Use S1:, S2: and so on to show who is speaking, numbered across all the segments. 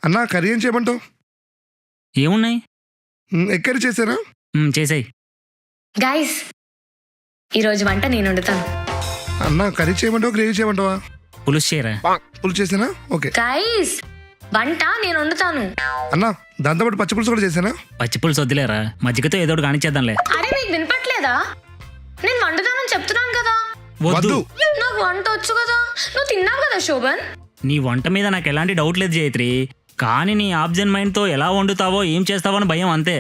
S1: అన్నా కర్రీ ఏం చేయమంటావు?
S2: ఏమున్నాయి?
S1: ఎగ్ కర్రీ చేసారా?
S2: చేసాయి.
S3: గైస్ ఈరోజు వంట నేను వండుతాను.
S1: అన్నా కర్రీ చేయమంటావా గ్రేవీ చేయమంటావా?
S2: పులుసు చేయరా?
S1: పులుసు చేసానా? ఓకే.
S3: గైస్ వంట నేను వండుతాను.
S1: అన్నా దాంతోపాటు పచ్చి పులుసు కూడా చేసానా?
S2: పచ్చి పులుసు వద్దులేరా, మజ్జిగతో ఏదో ఒకటి కానిచ్చేద్దాంలే.
S3: అరే మీకు వినపట్లేదా? నేను వండుతానని చెప్తున్నాను కదా.
S2: వద్దు.
S3: నాకు వంట వచ్చు కదా. నువ్వు తిన్నావు కదా శోభన్.
S2: నీ వంట మీద నాకు ఎలాంటి డౌట్ లేదు జైత్రి, కానీ నీ ఆబ్జెంట్ మైండ్ తో ఎలా వండుతావో ఏం చేస్తావో అని భయం అంతే.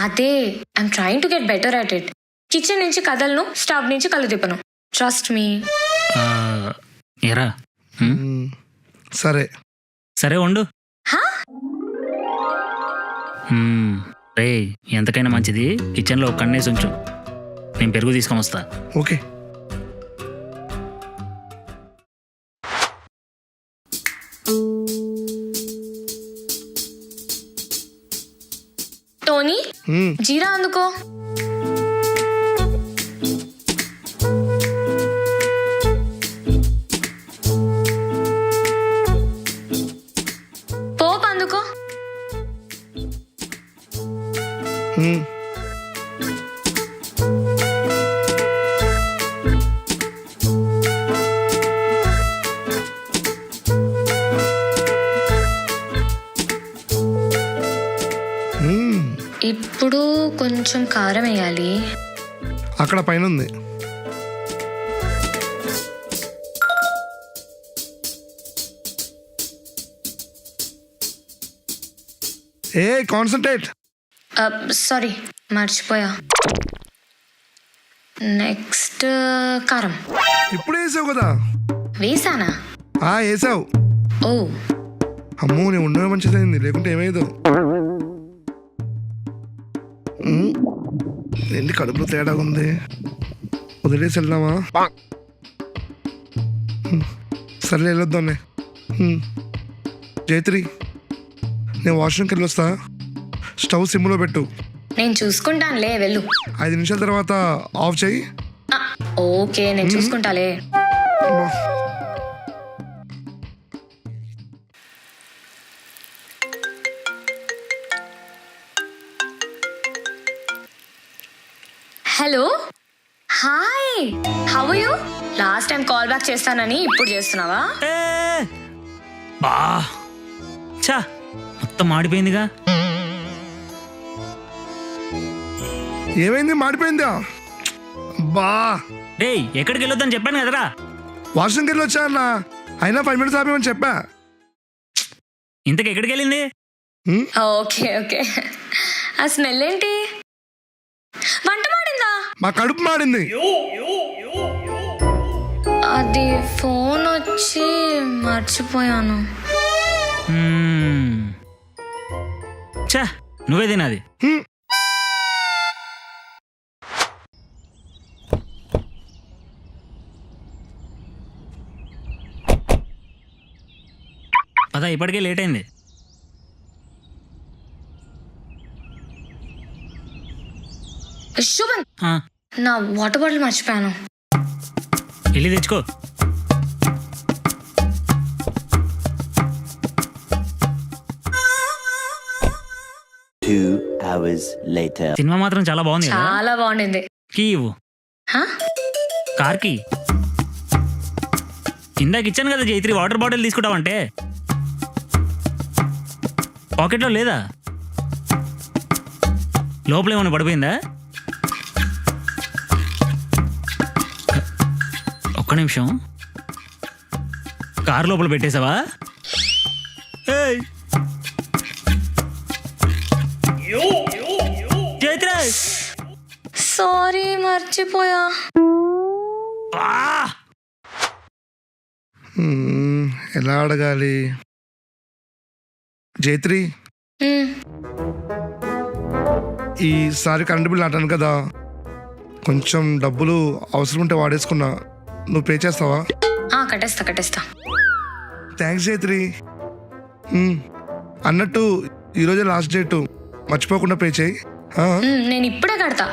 S3: అదే I'm trying to get better at it. Kitchen నుంచి కదలను, స్టవ్ నుంచి కళ్ళు తిప్పను. Trust me.
S2: ఏరా
S1: సరే
S2: సరే వండు. రే ఎంతకైనా మంచిది కిచెన్లో ఒక కన్నేసి ఉంచు, నేను పెరుగు తీసుకొని వస్తా.
S1: ఓకే.
S3: టోనీ జీరా అందుకో. పోపు అందుకో. ఇప్పుడు కొంచెం కారం వేయాలి.
S1: అక్కడ పైన ఉంది. ఏ కాన్సంట్రేట్.
S3: సారీ మర్చిపోయా. నెక్స్ట్ కారం.
S1: ఇప్పుడు వేసావు కదా?
S3: వేసానా?
S1: వేసావు.
S3: ఓ
S1: అమ్మో నేను ఉండమే మంచిదైంది, లేకుంటే ఏమైందో. ఏంటి కడుపులో తేడా ఉంది, వదిలేసి వెళ్దామా? సర్లే వెళ్ళొద్దాంలే. జైత్రి నేను వాష్రూమ్కి వెళ్ళి వస్తా, స్టవ్ సిమ్లో పెట్టు.
S3: నేను చూసుకుంటానులే, వెళ్ళు.
S1: 5 నిమిషాల తర్వాత ఆఫ్ చేయి.
S3: ఓకే నేను చూసుకుంటాలే. Hello hi, how are you? Last time call back చేస్తానని ఇప్పుడు చేస్తున్నావా?
S2: బా చా మొత్తం మాడిపోయిందిగా.
S1: ఏమైంది? మాడిపోయిందా? బా
S2: రే ఎక్కడికి వెళ్ళొద్దని చెప్పాను కదరా.
S1: వాష్రూమ్కి వెళ్ళి వచ్చా అన్న, అయినా 5 మినిట్స్ ఆపేమని చెప్పా.
S2: ఇంతకు ఎక్కడికి వెళ్ళింది?
S3: Okay okay. ఆ స్మెల్ ఏంటి? వంట మాడిందా?
S1: మా కడుపు మాడింది.
S3: అది ఫోన్ వచ్చి మర్చిపోయాను.
S2: చా నువ్వే తినాది. పద ఇప్పటికే లేట్ అయింది.
S3: శుభన్ నా వాటర్ బాటిల్ మర్చిపోయాను.
S2: వెళ్ళి తెచ్చుకో. సినిమా మాత్రం చాలా బాగుంది.
S3: చాలా బాగుండింది.
S2: కీ ఇవ్వు. కార్ కి ఇందాక ఇచ్చాను కదా జైత్రి, వాటర్ బాటిల్ తీసుకుంటావంటే. పాకెట్లో లేదా? లోపల ఏమైనా పడిపోయిందా? ఒక్క నిమిషం, కారు లోపల పెట్టేశావా? జైత్రి
S3: సారీ మర్చిపోయా.
S1: ఎలా అడగాలి? జైత్రి ఈసారి కరెంట్ బిల్ అంటాను కదా, కొంచెం డబ్బులు అవసరం ఉంటే వాడేసుకున్నా, నువ్వు పే చేస్తావా?
S3: కట్టేస్తా.
S1: థ్యాంక్స్ జైత్రి. అన్నట్టు ఈరోజే లాస్ట్ డేట్, మర్చిపోకుండా పే చేయి.
S3: నేను ఇప్పుడే కడతా.